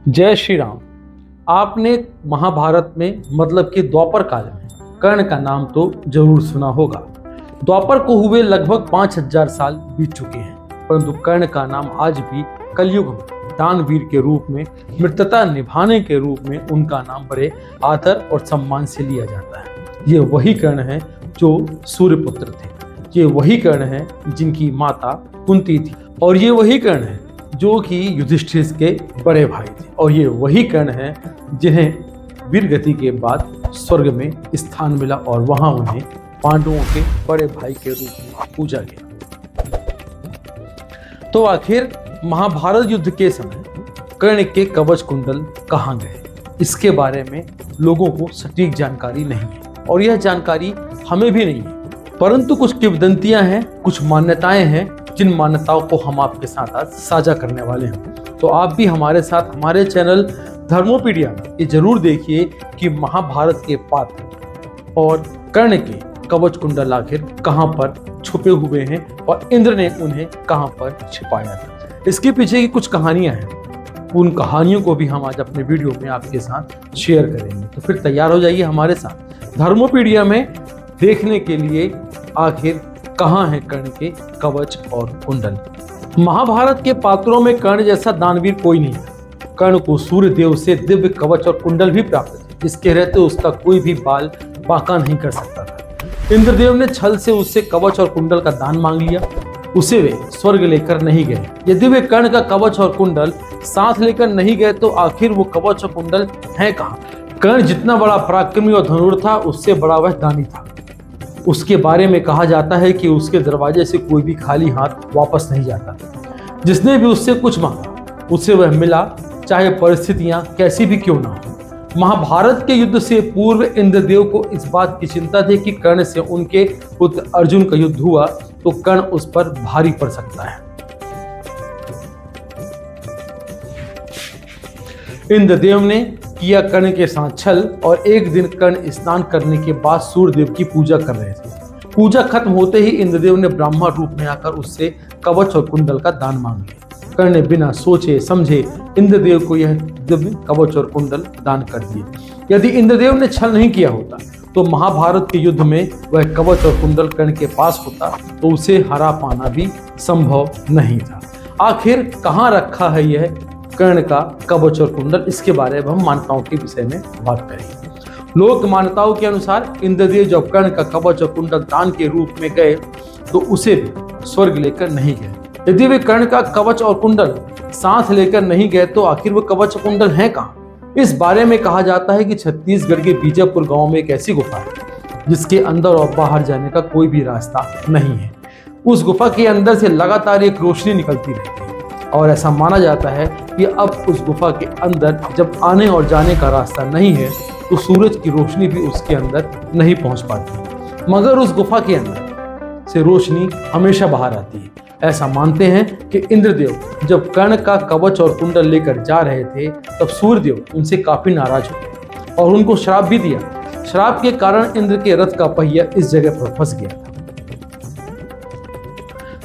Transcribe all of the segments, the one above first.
जय श्री राम। आपने महाभारत में मतलब कि द्वापर काल में कर्ण का नाम तो जरूर सुना होगा। द्वापर को हुए लगभग 5000 साल बीत चुके हैं, परंतु कर्ण का नाम आज भी कलयुग में दानवीर के रूप में, मित्रता निभाने के रूप में उनका नाम बड़े आदर और सम्मान से लिया जाता है। ये वही कर्ण हैं जो सूर्यपुत्र थे, ये वही कर्ण हैं जिनकी माता कुंती थी, और ये वही कर्ण हैं जो कि युधिष्ठिर के बड़े भाई थे, और ये वही कर्ण हैं जिन्हें वीरगति के बाद स्वर्ग में स्थान मिला और वहां उन्हें पांडवों के बड़े भाई के रूप में पूजा गया। तो आखिर महाभारत युद्ध के समय कर्ण के कवच कुंडल कहाँ गए, इसके बारे में लोगों को सटीक जानकारी नहीं है, और यह जानकारी हमें भी नहीं है, परंतु कुछ किंवदंतियां हैं, कुछ मान्यताएं हैं, जिन मान्यताओं को हम आपके साथ आज साझा करने वाले हैं। तो आप भी हमारे साथ हमारे चैनल धर्मोपीडिया में ये जरूर देखिए कि महाभारत के पात्र और कर्ण के कवच कुंडल आखिर कहां पर छुपे हुए हैं और इंद्र ने उन्हें कहां पर छिपाया था। इसके पीछे की कुछ कहानियां हैं, उन कहानियों को भी हम आज अपने वीडियो में आपके साथ शेयर करेंगे। तो फिर तैयार हो जाइए हमारे साथ धर्मोपीडिया में देखने के लिए आखिर कहां है कर्ण के कवच और कुंडल। महाभारत के पात्रों में कर्ण जैसा दानवीर कोई नहीं था। कर्ण को सूर्य देव से दिव्य कवच और कुंडल भी प्राप्त थे, जिसके रहते उसका कोई भी बाल बांका नहीं कर सकता था। इंद्रदेव ने छल से उससे कवच और कुंडल का दान मांग लिया, उसे वे स्वर्ग लेकर नहीं गए। यदि वे कर्ण का कवच और कुंडल साथ लेकर नहीं गए तो आखिर वो कवच और कुंडल है कहाँ। कर्ण जितना बड़ा पराक्रमी और धनुर था, उससे बड़ा वह दानी था। उसके बारे में कहा जाता है कि उसके दरवाजे से कोई भी खाली हाथ वापस नहीं जाता। जिसने भी उससे कुछ मांगा उसे वह मिला, चाहे परिस्थितियां कैसी भी क्यों ना हो। महाभारत के युद्ध से पूर्व इंद्रदेव को इस बात की चिंता थी कि कर्ण से उनके पुत्र अर्जुन का युद्ध हुआ तो कर्ण उस पर भारी पड़ सकता है। इंद्रदेव ने किया कर्ण के साथ छल, और एक दिन कर्ण स्नान करने के बाद सूर्यदेव की पूजा कर रहे थे। पूजा खत्म होते ही इंद्रदेव ने ब्राह्मण रूप में आकर उससे कवच और कुंडल का दान मांग लिया। कर्ण ने बिना सोचे समझे इंद्रदेव को यह दिव्य कवच और कुंडल दान कर दिए। यदि इंद्रदेव ने छल नहीं किया होता तो महाभारत के युद्ध में वह कवच और कुंडल कर्ण के पास होता तो उसे हरा पाना भी संभव नहीं था। आखिर कहाँ रखा है यह कर्ण का कवच और कुंडल, इसके बारे में हम मान्यताओं के विषय में बात करेंगे। लोक मान्यताओं के अनुसार इंद्रदेव जब कर्ण का कवच और कुंडल दान के रूप में गए तो उसे भी स्वर्ग लेकर नहीं गए। यदि वे कर्ण का कवच और कुंडल साथ लेकर नहीं गए तो आखिर वो कवच और कुंडल है कहाँ। इस बारे में कहा जाता है कि छत्तीसगढ़ के बीजापुर गांव में एक ऐसी गुफा है जिसके अंदर और बाहर जाने का कोई भी रास्ता नहीं है। उस गुफा के अंदर से लगातार एक रोशनी निकलती रहती है, और ऐसा माना जाता है कि अब उस गुफा के अंदर जब आने और जाने का रास्ता नहीं है तो सूरज की रोशनी भी उसके अंदर नहीं पहुंच पाती, मगर उस गुफा के अंदर से रोशनी हमेशा बाहर आती है। ऐसा मानते हैं कि इंद्रदेव जब कर्ण का कवच और कुंडल लेकर जा रहे थे तब सूर्यदेव उनसे काफी नाराज हुए और उनको श्राप भी दिया। श्राप के कारण इंद्र के रथ का पहिया इस जगह पर फंस गया था।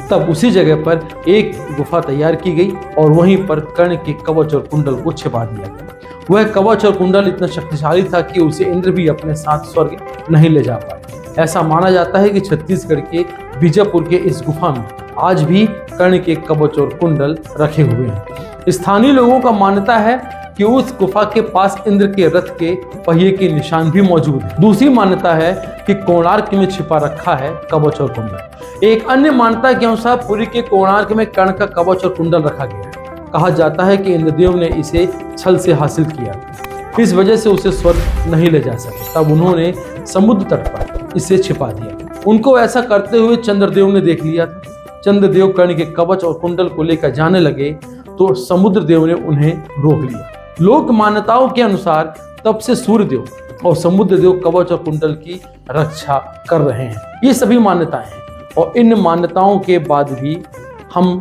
तब उसी जगह पर एक गुफा तैयार की गई और वहीं पर कर्ण के कवच और कुंडल को छिपा दिया गया। वह कवच और कुंडल इतना शक्तिशाली था कि उसे इंद्र भी अपने साथ स्वर्ग नहीं ले जा पाए। ऐसा माना जाता है कि छत्तीसगढ़ के बीजापुर के इस गुफा में आज भी कर्ण के कवच और कुंडल रखे हुए हैं। स्थानीय लोगों का मान्यता है कि उस गुफा के पास इंद्र के रथ के पहिए के निशान भी मौजूद है। दूसरी मान्यता है कि कोणार्क में छिपा रखा है कवच और कुंडल। एक अन्य मान्यता के अनुसार पुरी के कोणार्क में कर्ण का कवच और कुंडल रखा गया है। कहा जाता है कि इंद्रदेव ने इसे छल से हासिल किया, इस वजह से उसे स्वर्ग नहीं ले जा सके। तब उन्होंने समुद्र तट पर इसे छिपा दिया। उनको ऐसा करते हुए चंद्रदेव ने देख लिया। चंद्रदेव कर्ण के कवच और कुंडल को लेकर जाने लगे तो समुद्रदेव ने उन्हें रोक लिया। लोक मान्यताओं के अनुसार तब से सूर्यदेव और समुद्रदेव कवच और कुंडल की रक्षा कर रहे हैं। ये सभी मान्यताएं हैं, और इन मान्यताओं के बाद भी हम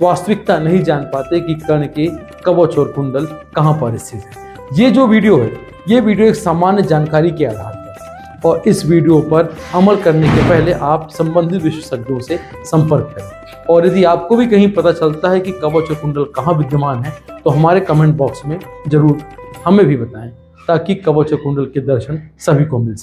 वास्तविकता नहीं जान पाते कि कर्ण के कवच और कुंडल कहां पर स्थित है। ये जो वीडियो है, ये वीडियो एक सामान्य जानकारी के आधार पर और इस वीडियो पर अमल करने के पहले आप संबंधित विशेषज्ञों से संपर्क करें। और यदि आपको भी कहीं पता चलता है कि कवच और कुंडल कहाँ विद्यमान है तो हमारे कमेंट बॉक्स में जरूर हमें भी बताएं, ताकि कवच और कुंडल के दर्शन सभी को मिल सके।